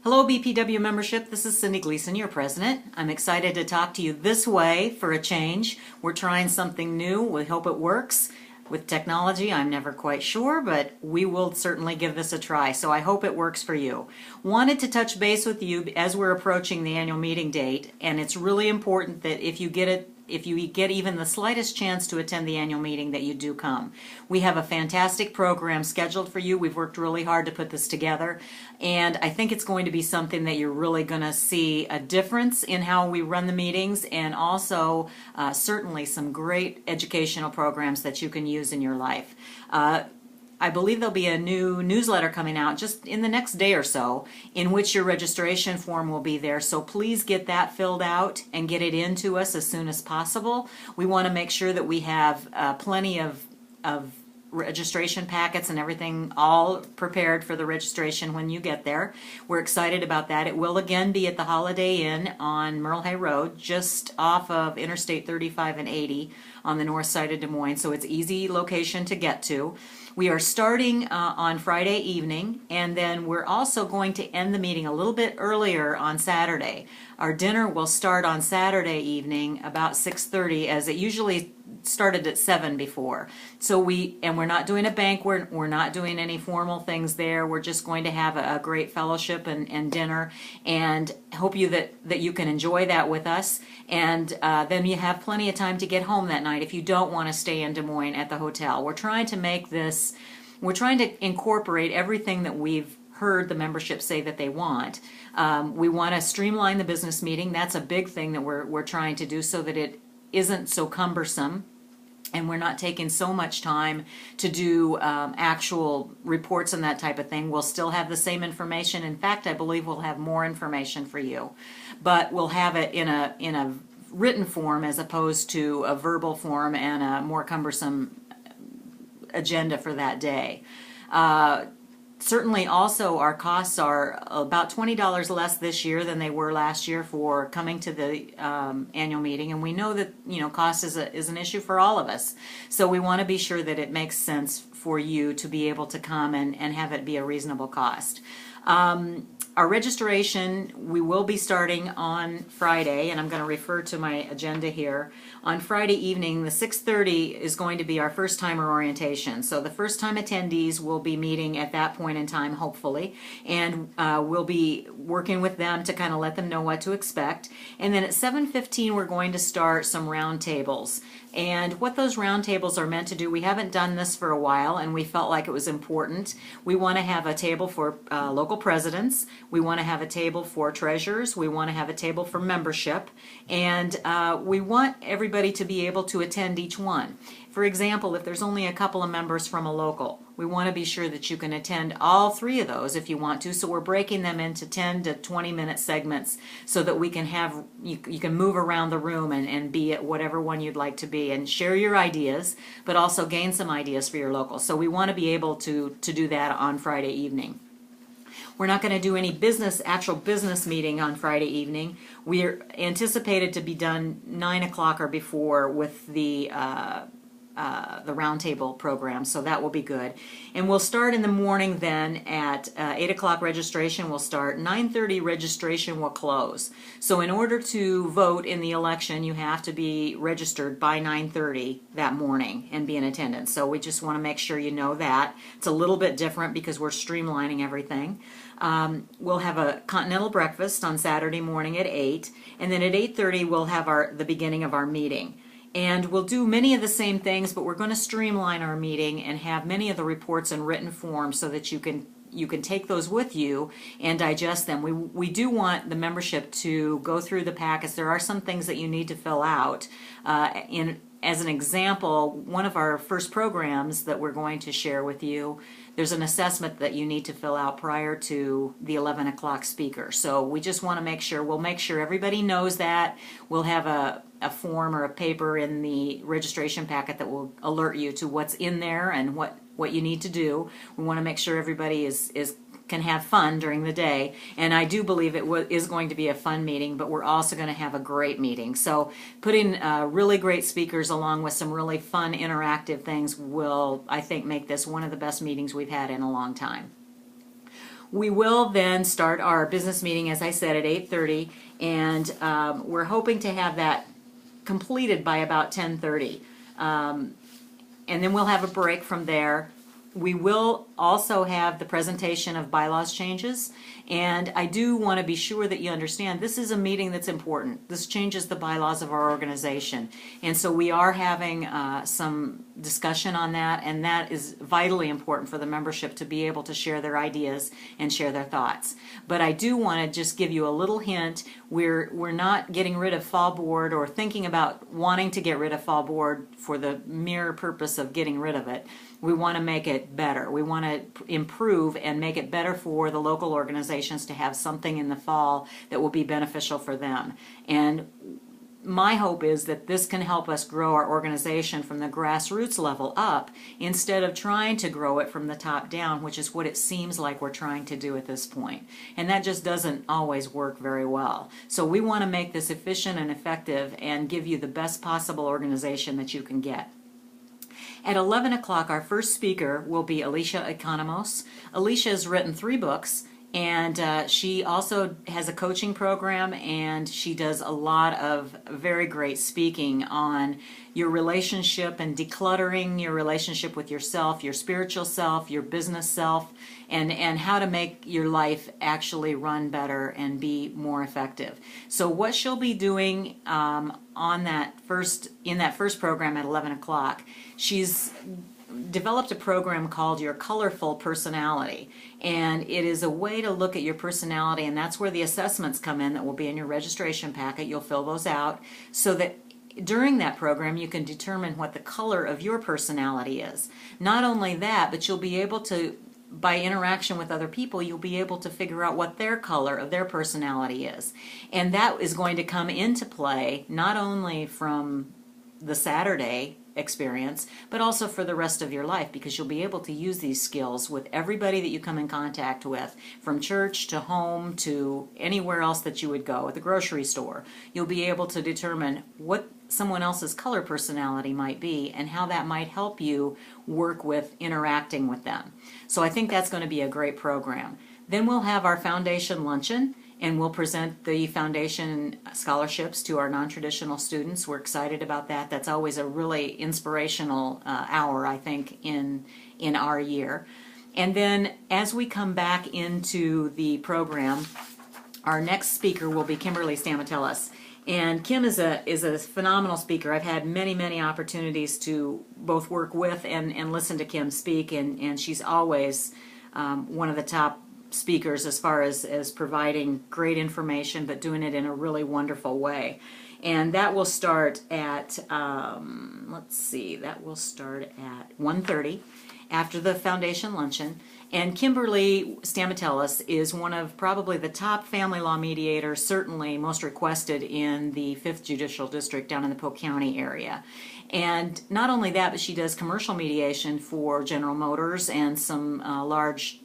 Hello BPW membership, this is Cindy Gleason, your president. I'm excited to talk to you this way for a change. We're trying something new. We hope it works. With technology, I'm never quite sure, but we will certainly give this a try, so I hope it works for you. Wanted to touch base with you as we're approaching the annual meeting date, and it's really important that if you get even the slightest chance to attend the annual meeting, that you do come. We have a fantastic program scheduled for you. We've worked really hard to put this together, and I think it's going to be something that you're really going to see a difference in how we run the meetings, and also certainly some great educational programs that you can use in your life. I believe there'll be a new newsletter coming out just in the next day or so, in which your registration form will be there. So please get that filled out and get it into us as soon as possible. We want to make sure that we have plenty of registration packets and everything all prepared for the registration when you get there. We're excited about that. It will again be at the Holiday Inn on Merle Hay Road, just off of Interstate 35 and 80 on the north side of Des Moines, so it's easy location to get to. We are starting on Friday evening, and then we're also going to end the meeting a little bit earlier on Saturday. Our dinner will start on Saturday evening about 6:30, as it usually started at 7 before. So we're not doing a banquet, we're not doing any formal things there. We're just going to have a great fellowship and dinner, and hope that you can enjoy that with us. And then you have plenty of time to get home that night if you don't want to stay in Des Moines at the hotel. We're trying to incorporate everything that we've heard the membership say that they want. We want to streamline the business meeting. That's a big thing that we're trying to do, so that it isn't so cumbersome, and we're not taking so much time to do actual reports and that type of thing. We'll still have the same information. In fact, I believe we'll have more information for you, but we'll have it in a written form as opposed to a verbal form and a more cumbersome agenda for that day. Certainly also our costs are about $20 less this year than they were last year for coming to the annual meeting, and we know that cost is an issue for all of us, so we want to be sure that it makes sense for you to be able to come and have it be a reasonable cost. Our registration, we will be starting on Friday, and I'm going to refer to my agenda here. On Friday evening, the 6:30 is going to be our first-timer orientation. So the first-time attendees will be meeting at that point in time, hopefully, and we'll be working with them to kind of let them know what to expect. And then at 7:15, we're going to start some round tables. And what those round tables are meant to do, we haven't done this for a while, and we felt like it was important. We want to have a table for local presidents. We want to have a table for treasurers. We want to have a table for membership. And we want everybody to be able to attend each one. For example, if there's only a couple of members from a local, we want to be sure that you can attend all three of those if you want to. So we're breaking them into 10 to 20-minute segments so that we can have, you can move around the room and be at whatever one you'd like to be and share your ideas, but also gain some ideas for your local. So we want to be able to do that on Friday evening. We're not going to do any actual business meeting on Friday evening. We're anticipated to be done 9 o'clock or before with the roundtable program, so that will be good. And we'll start in the morning then at 8 o'clock registration will start, 9:30 registration will close. So in order to vote in the election, you have to be registered by 9:30 that morning and be in attendance. So we just want to make sure you know that. It's a little bit different because we're streamlining everything. We'll have a continental breakfast on Saturday morning at 8, and then at 8:30 we'll have the beginning of our meeting. And we'll do many of the same things, but we're going to streamline our meeting and have many of the reports in written form so that you can take those with you and digest them. We do want the membership to go through the packets. There are some things that you need to fill out. As an example, one of our first programs that we're going to share with you, there's an assessment that you need to fill out prior to the 11 o'clock speaker. So we just want to make sure, we'll make sure everybody knows that. We'll have a form or a paper in the registration packet that will alert you to what's in there and what you need to do. We want to make sure everybody can have fun during the day, and I do believe it is going to be a fun meeting, but we're also going to have a great meeting. So putting really great speakers along with some really fun interactive things will, I think, make this one of the best meetings we've had in a long time. We will then start our business meeting, as I said, at 8:30, and we're hoping to have that completed by about 10:30. And then we'll have a break from there. We will also have the presentation of bylaws changes, and I do want to be sure that you understand this is a meeting that's important. This changes the bylaws of our organization, and so we are having some discussion on that, and that is vitally important for the membership to be able to share their ideas and share their thoughts. But I do want to just give you a little hint. We're not getting rid of fall board or thinking about wanting to get rid of fall board for the mere purpose of getting rid of it. We want to make it better. We want to improve and make it better for the local organizations to have something in the fall that will be beneficial for them. And my hope is that this can help us grow our organization from the grassroots level up instead of trying to grow it from the top down, which is what it seems like we're trying to do at this point. And that just doesn't always work very well. So we want to make this efficient and effective and give you the best possible organization that you can get. At 11 o'clock, our first speaker will be Alicia Economos. Alicia has written 3 books, and she also has a coaching program, and she does a lot of very great speaking on your relationship and decluttering your relationship with yourself, your spiritual self, your business self, and how to make your life actually run better and be more effective. So what she'll be doing in that first program at 11 o'clock, she's developed a program called Your Colorful Personality, and it is a way to look at your personality, and that's where the assessments come in that will be in your registration packet. You'll fill those out so that during that program you can determine what the color of your personality is. Not only that, but you'll be able to, by interaction with other people, you'll be able to figure out what their color of their personality is. And that is going to come into play not only from the Saturday experience, but also for the rest of your life, because you'll be able to use these skills with everybody that you come in contact with, from church to home to anywhere else that you would go, at the grocery store. You'll be able to determine what someone else's color personality might be and how that might help you work with interacting with them. So I think that's going to be a great program. Then we'll have our foundation luncheon, and we'll present the foundation scholarships to our non-traditional students. We're excited about that. That's always a really inspirational hour, I think, in our year. And then as we come back into the program, our next speaker will be Kimberly Stamatelis. And Kim is a phenomenal speaker. I've had many opportunities to both work with and listen to Kim speak, and she's always one of the top speakers as far as providing great information, but doing it in a really wonderful way. And that will start at, let's see, that will start at 1:30 after the foundation luncheon. And Kimberly Stamatelis is one of probably the top family law mediators, certainly most requested in the 5th Judicial District down in the Polk County area. And not only that, but she does commercial mediation for General Motors and some large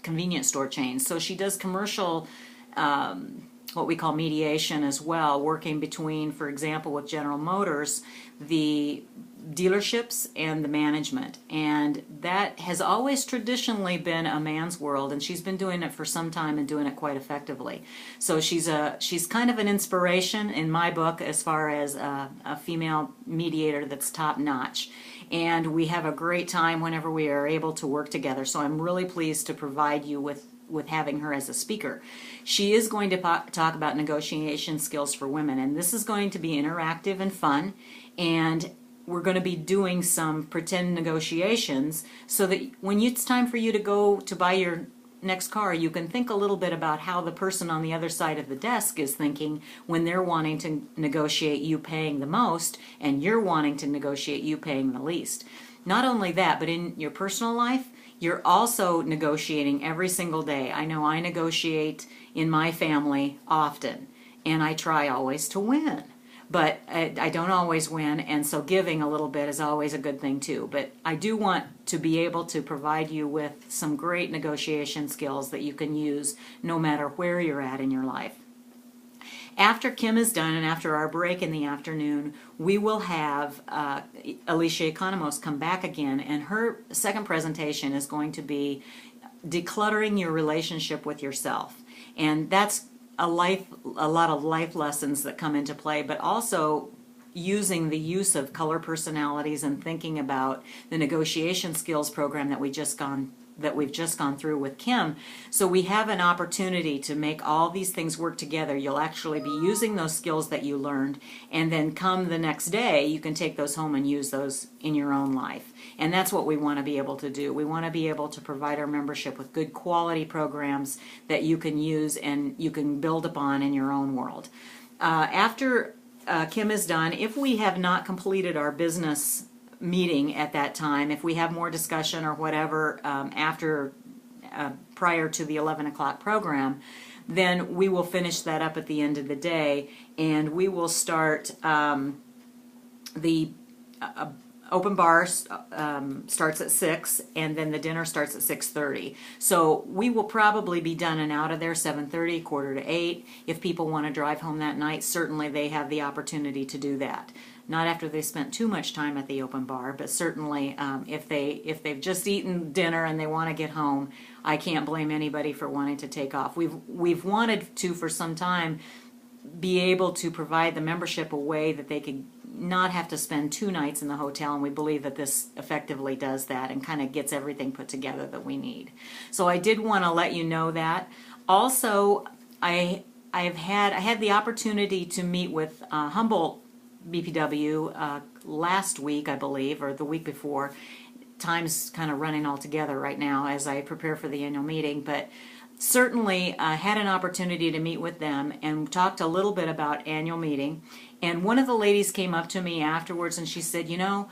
convenience store chains. So she does commercial, what we call mediation as well, working between, for example, with General Motors, the dealerships and the management. And that has always traditionally been a man's world, and she's been doing it for some time and doing it quite effectively. So she's kind of an inspiration in my book as far as a female mediator that's top notch. And we have a great time whenever we are able to work together. So I'm really pleased to provide you with having her as a speaker. She is going to talk about negotiation skills for women, and this is going to be interactive and fun, and we're going to be doing some pretend negotiations so that when it's time for you to go to buy your next car, you can think a little bit about how the person on the other side of the desk is thinking when they're wanting to negotiate you paying the most and you're wanting to negotiate you paying the least. Not only that, but in your personal life, you're also negotiating every single day. I know I negotiate in my family often, and I try always to win. But I don't always win, and so giving a little bit is always a good thing too. But I do want to be able to provide you with some great negotiation skills that you can use no matter where you're at in your life. After Kim is done and after our break in the afternoon, we will have Alicia Economos come back again, and her second presentation is going to be decluttering your relationship with yourself. And that's a lot of life lessons that come into play, but also using the use of color personalities and thinking about the negotiation skills program that we've just gone through with Kim. So we have an opportunity to make all these things work together. You'll actually be using those skills that you learned, and then come the next day, you can take those home and use those in your own life. And that's what we want to be able to do. We want to be able to provide our membership with good quality programs that you can use and you can build upon in your own world. After Kim is done, if we have not completed our business meeting at that time, if we have more discussion or whatever prior to the 11 o'clock program, then we will finish that up at the end of the day, and we will start the open bar starts at 6, and then the dinner starts at 6:30. So we will probably be done and out of there 7:30, 7:45. If people want to drive home that night, certainly they have the opportunity to do that. Not after they spent too much time at the open bar, but certainly if they've just eaten dinner and they want to get home, I can't blame anybody for wanting to take off. We've wanted to for some time be able to provide the membership a way that they could not have to spend 2 nights in the hotel, and we believe that this effectively does that and kind of gets everything put together that we need. So I did want to let you know that. Also, I had the opportunity to meet with Humboldt BPW last week, I believe, or the week before. Time's kind of running all together right now as I prepare for the annual meeting, but certainly had an opportunity to meet with them and talked a little bit about annual meeting. And one of the ladies came up to me afterwards and she said, you know,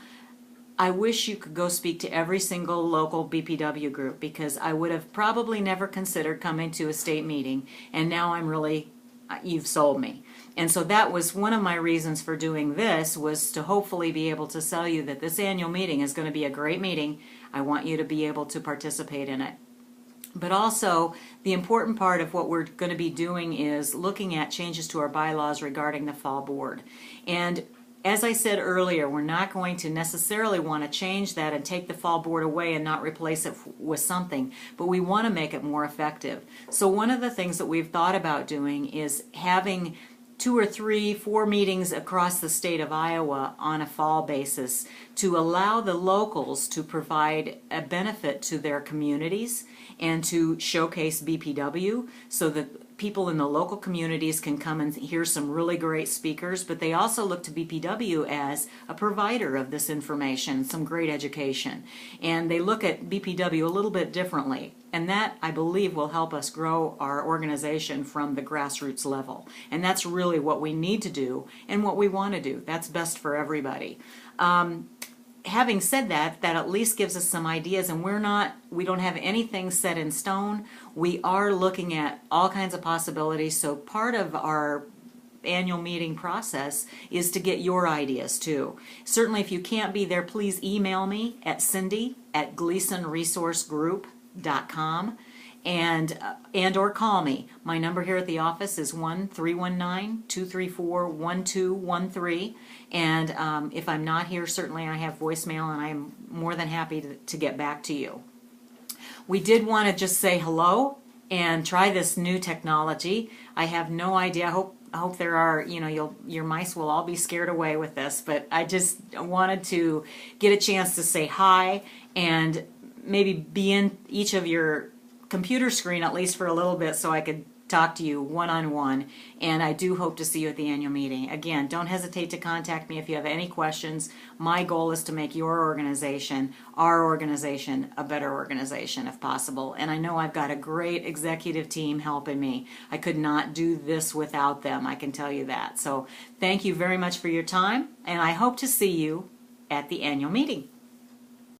I wish you could go speak to every single local BPW group, because I would have probably never considered coming to a state meeting, and now I'm really, you've sold me. And so that was one of my reasons for doing this, was to hopefully be able to tell you that this annual meeting is going to be a great meeting. I want you to be able to participate in it. But also, the important part of what we're going to be doing is looking at changes to our bylaws regarding the fall board. And as I said earlier, we're not going to necessarily want to change that and take the fall board away and not replace it with something, but we want to make it more effective. So one of the things that we've thought about doing is having 2 or 3, 4 meetings across the state of Iowa on a fall basis to allow the locals to provide a benefit to their communities and to showcase BPW, so that people in the local communities can come and hear some really great speakers, but they also look to BPW as a provider of this information, some great education. And they look at BPW a little bit differently. And that, I believe, will help us grow our organization from the grassroots level. And that's really what we need to do and what we want to do. That's best for everybody. Having said that, that at least gives us some ideas, and we don't have anything set in stone. We are looking at all kinds of possibilities, so part of our annual meeting process is to get your ideas too. Certainly if you can't be there, please email me at cindy@gleasonresourcegroup.com and or call me. My number here at the office is 1-319-234-1213, and if I'm not here, certainly I have voicemail, and I'm more than happy to get back to you. We did want to just say hello and try this new technology. I have no idea. I hope there are, your mice will all be scared away with this, but I just wanted to get a chance to say hi and maybe be in each of your computer screen at least for a little bit, so I could talk to you one-on-one, and I do hope to see you at the annual meeting. Again, don't hesitate to contact me if you have any questions. My goal is to make your organization, our organization, a better organization if possible, and I know I've got a great executive team helping me. I could not do this without them, I can tell you that. So thank you very much for your time, and I hope to see you at the annual meeting.